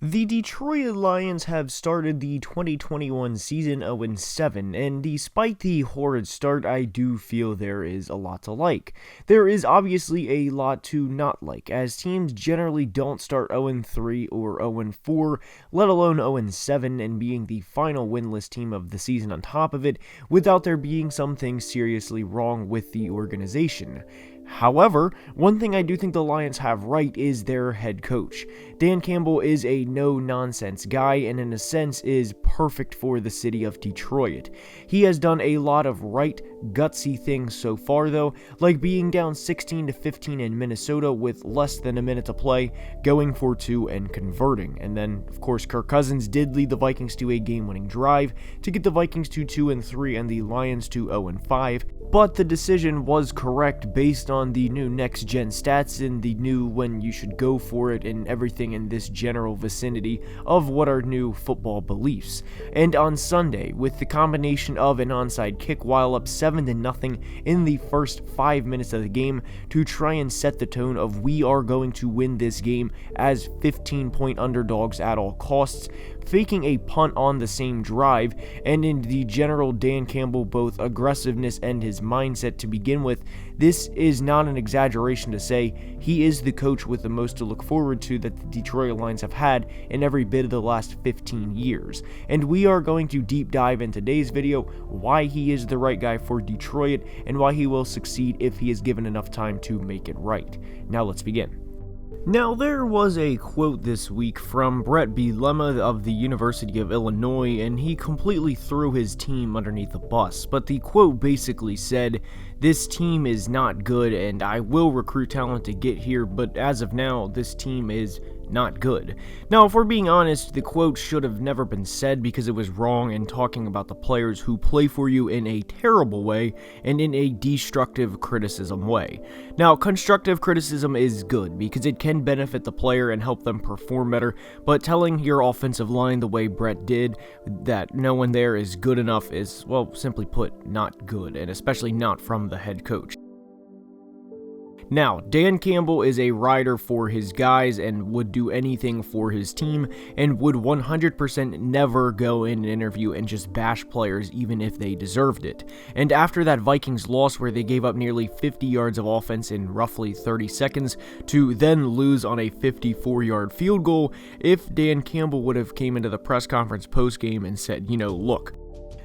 The Detroit Lions have started the 2021 season 0-7, and despite the horrid start, I do feel there is a lot to like. There is obviously a lot to not like, as teams generally don't start 0-3 or 0-4, let alone 0-7, and being the final winless team of the season on top of it, without there being something seriously wrong with the organization. However, one thing I do think the Lions have right is their head coach. Dan Campbell is a no-nonsense guy and in a sense is perfect for the city of Detroit. He has done a lot of right, gutsy things so far though, like being down 16-15 in Minnesota with less than a minute to play, going for two and converting. And then, of course, Kirk Cousins did lead the Vikings to a game-winning drive to get the Vikings to 2-3 and the Lions to 0-5. But the decision was correct based on the new next-gen stats and the new when you should go for it and everything in this general vicinity of what are new football beliefs. And on Sunday, with the combination of an onside kick while up 7-0 in the first 5 minutes of the game to try and set the tone of we are going to win this game as 15-point underdogs at all costs, faking a punt on the same drive, and in the general Dan Campbell both aggressiveness and his mindset to begin with, this is not an exaggeration to say he is the coach with the most to look forward to that the Detroit Lions have had in every bit of the last 15 years. And we are going to deep dive in today's video why he is the right guy for Detroit and why he will succeed if he is given enough time to make it right. Now let's begin. Now, there was a quote this week from Brett Bielema of the University of Illinois, and he completely threw his team underneath the bus, but the quote basically said, "This team is not good, and I will recruit talent to get here, but as of now, this team is not good." Now, if we're being honest, the quote should have never been said because it was wrong in talking about the players who play for you in a terrible way and in a destructive criticism way. Now, constructive criticism is good because it can benefit the player and help them perform better, but telling your offensive line the way Brett did, that no one there is good enough is, well, simply put, not good, and especially not from the head coach. Now, Dan Campbell is a rider for his guys and would do anything for his team and would 100% never go in an interview and just bash players even if they deserved it. And after that Vikings loss where they gave up nearly 50 yards of offense in roughly 30 seconds to then lose on a 54-yard field goal, if Dan Campbell would have came into the press conference post-game and said, look,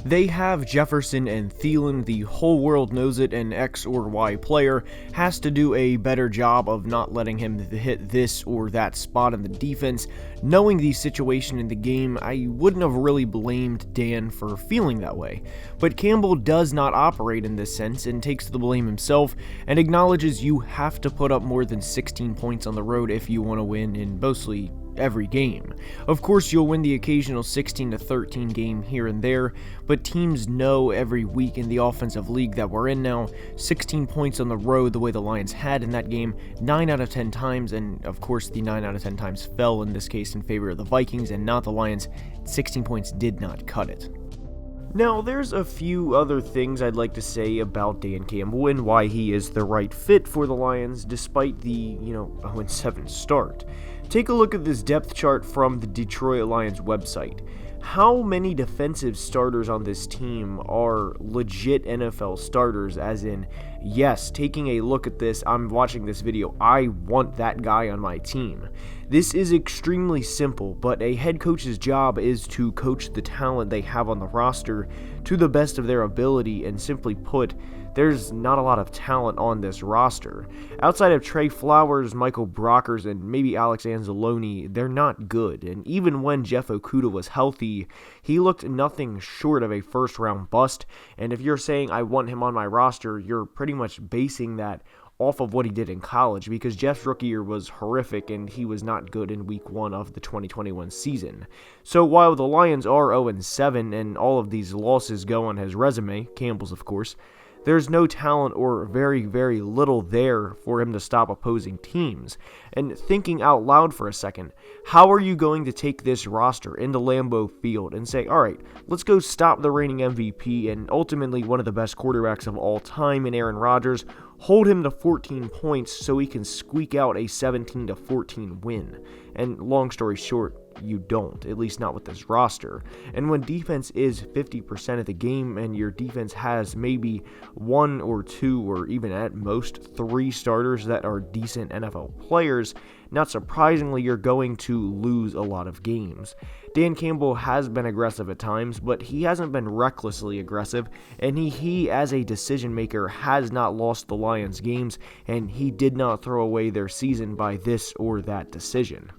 they have Jefferson and Thielen, the whole world knows it, an X or Y player has to do a better job of not letting him hit this or that spot in the defense. Knowing the situation in the game, I wouldn't have really blamed Dan for feeling that way. But Campbell does not operate in this sense and takes the blame himself and acknowledges you have to put up more than 16 points on the road if you want to win in mostly every game. Of course, you'll win the occasional 16-13 game here and there, but teams know every week in the offensive league that we're in now, 16 points on the road the way the Lions had in that game 9 out of 10 times, and of course the 9 out of 10 times fell in this case in favor of the Vikings and not the Lions. 16 points did not cut it. Now, there's a few other things I'd like to say about Dan Campbell and why he is the right fit for the Lions despite the, 0-7 start. Take a look at this depth chart from the Detroit Lions website. How many defensive starters on this team are legit NFL starters, as in, yes, taking a look at this, I'm watching this video, I want that guy on my team. This is extremely simple, but a head coach's job is to coach the talent they have on the roster to the best of their ability, and simply put, there's not a lot of talent on this roster. Outside of Trey Flowers, Michael Brockers, and maybe Alex Anzalone, they're not good, and even when Jeff Okudah was healthy, he looked nothing short of a first-round bust, and if you're saying I want him on my roster, you're pretty much basing that off of what he did in college, because Jeff's rookie year was horrific and he was not good in week 1 of the 2021 season. So while the Lions are 0-7 and all of these losses go on his resume, Campbell's of course, there's no talent or very, very little there for him to stop opposing teams. And thinking out loud for a second, how are you going to take this roster into Lambeau Field and say, all right, let's go stop the reigning MVP and ultimately one of the best quarterbacks of all time in Aaron Rodgers, hold him to 14 points so he can squeak out a 17-14 win? And long story short, you don't, at least not with this roster. And when defense is 50% of the game and your defense has maybe 1 or 2 or even at most 3 starters that are decent NFL players, not surprisingly, you're going to lose a lot of games. Dan Campbell has been aggressive at times, but he hasn't been recklessly aggressive, and he as a decision maker has not lost the Lions games, and he did not throw away their season by this or that decision.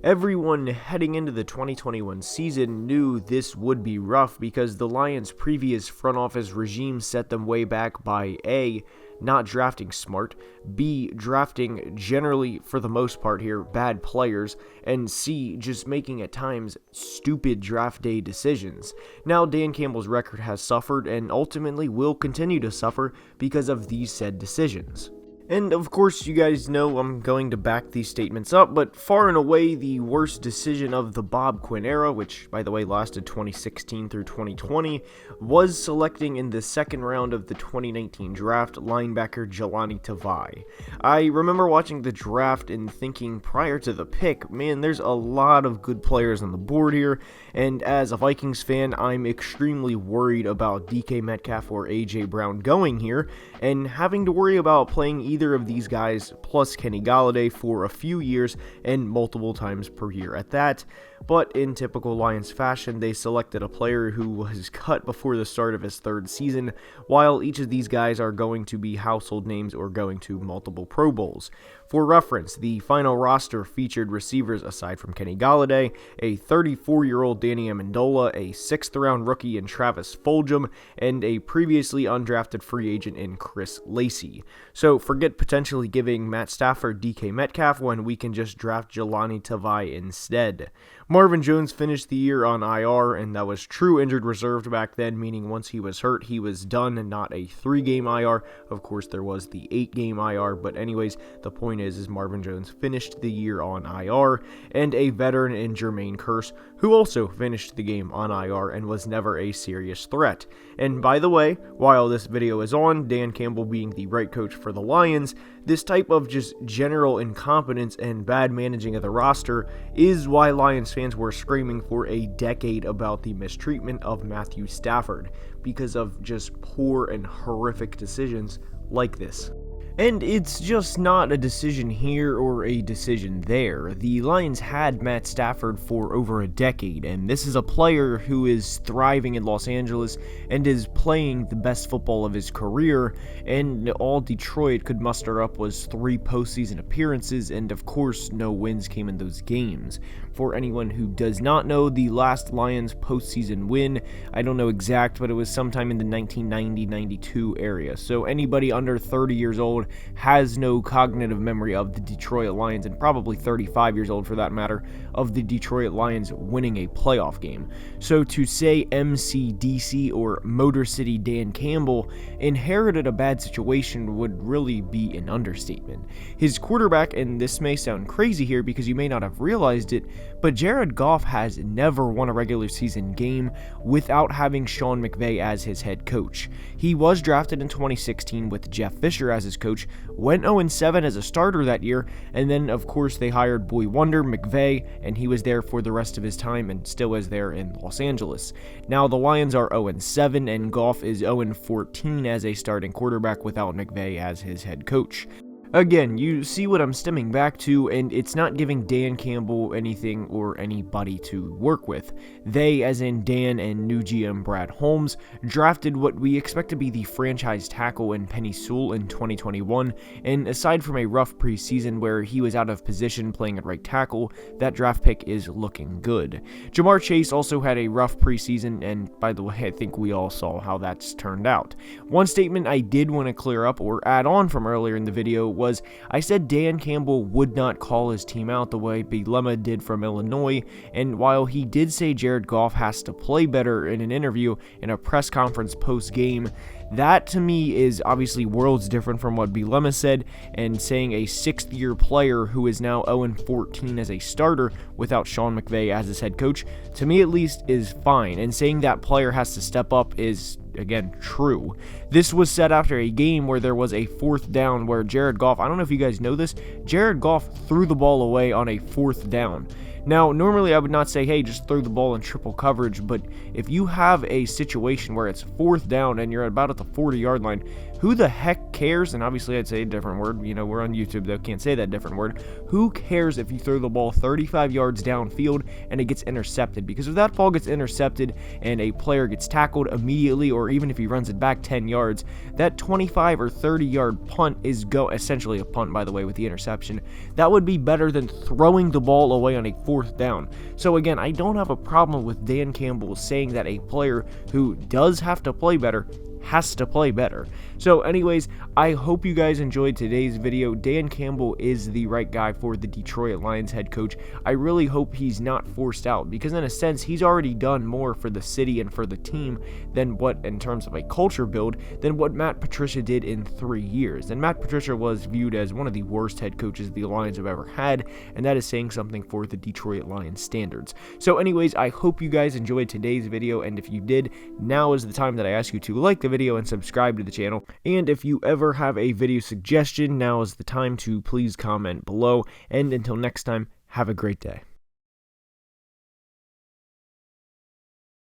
Everyone heading into the 2021 season knew this would be rough because the Lions' previous front office regime set them way back by A, not drafting smart, B, drafting generally, for the most part here, bad players, and C, just making at times stupid draft day decisions. Now Dan Campbell's record has suffered and ultimately will continue to suffer because of these said decisions. And of course, you guys know I'm going to back these statements up, but far and away the worst decision of the Bob Quinn era, which by the way lasted 2016 through 2020, was selecting in the second round of the 2019 draft linebacker Jahlani Tavai. I remember watching the draft and thinking prior to the pick, man, there's a lot of good players on the board here, and as a Vikings fan, I'm extremely worried about DK Metcalf or AJ Brown going here, and having to worry about playing either of these guys plus Kenny Golladay for a few years and multiple times per year at that. But in typical Lions fashion, they selected a player who was cut before the start of his third season, while each of these guys are going to be household names or going to multiple Pro Bowls. For reference, the final roster featured receivers aside from Kenny Golladay, a 34-year-old Danny Amendola, a 6th-round rookie in Travis Fulgham, and a previously undrafted free agent in Chris Lacey. So forget potentially giving Matt Stafford DK Metcalf when we can just draft Jahlani Tavai instead. Marvin Jones finished the year on IR, and that was true injured reserve back then, meaning once he was hurt, he was done and not a 3-game IR. Of course, there was the 8-game IR, but anyways, the point is Marvin Jones finished the year on IR, and a veteran in Jermaine Kearse, who also finished the game on IR and was never a serious threat. And by the way, while this video is on, Dan Campbell being the right coach for the Lions, this type of just general incompetence and bad managing of the roster is why Lions fans were screaming for a decade about the mistreatment of Matthew Stafford, because of just poor and horrific decisions like this. And it's just not a decision here or a decision there. The Lions had Matt Stafford for over a decade, and this is a player who is thriving in Los Angeles and is playing the best football of his career, and all Detroit could muster up was 3 postseason appearances, and of course no wins came in those games. For anyone who does not know, the last Lions postseason win, I don't know exact, but it was sometime in the 1990-92 area, so anybody under 30 years old has no cognitive memory of the Detroit Lions, and probably 35 years old for that matter, of the Detroit Lions winning a playoff game. So to say MCDC or Motor City Dan Campbell inherited a bad situation would really be an understatement. His quarterback, and this may sound crazy here because you may not have realized it, but Jared Goff has never won a regular season game without having Sean McVay as his head coach. He was drafted in 2016 with Jeff Fisher as his coach, went 0-7 as a starter that year, and then of course they hired Boy Wonder McVay, and he was there for the rest of his time and still is there in Los Angeles. Now the Lions are 0-7 and Goff is 0-14 as a starting quarterback without McVay as his head coach. Again, you see what I'm stemming back to, and it's not giving Dan Campbell anything or anybody to work with. They, as in Dan and new GM Brad Holmes, drafted what we expect to be the franchise tackle in Penei Sewell in 2021, and aside from a rough preseason where he was out of position playing at right tackle, that draft pick is looking good. Jamar Chase also had a rough preseason, and by the way, I think we all saw how that's turned out. One statement I did want to clear up or add on from earlier in the video was I said Dan Campbell would not call his team out the way Bielema did from Illinois, and while he did say Jared Goff has to play better in an interview in a press conference post-game, that to me is obviously worlds different from what Bielema said, and saying a 6th-year player who is now 0-14 as a starter without Sean McVay as his head coach, to me at least is fine, and saying that player has to step up is again true. This was said after a game where there was a 4th down where Jared Goff, I don't know if you guys know this, Jared Goff threw the ball away on a 4th down. Now, normally I would not say, hey, just throw the ball in triple coverage, but if you have a situation where it's 4th down and you're about at the 40-yard line, who the heck cares? And obviously I'd say a different word. We're on YouTube, though, can't say that different word. Who cares if you throw the ball 35 yards downfield and it gets intercepted? Because if that ball gets intercepted and a player gets tackled immediately, or even if he runs it back 10 yards, that 25 or 30-yard punt is essentially a punt, by the way, with the interception. That would be better than throwing the ball away on a 4th down. So again, I don't have a problem with Dan Campbell saying that a player who does have to play better has to play better. So anyways, I hope you guys enjoyed today's video. Dan Campbell is the right guy for the Detroit Lions head coach. I really hope he's not forced out, because in a sense, he's already done more for the city and for the team than what, in terms of a culture build, than what Matt Patricia did in 3 years. And Matt Patricia was viewed as one of the worst head coaches the Lions have ever had, and that is saying something for the Detroit Lions standards. So anyways, I hope you guys enjoyed today's video, and if you did, now is the time that I ask you to like the video and subscribe to the channel. And if you ever have a video suggestion, now is the time to please comment below. And until next time, have a great day.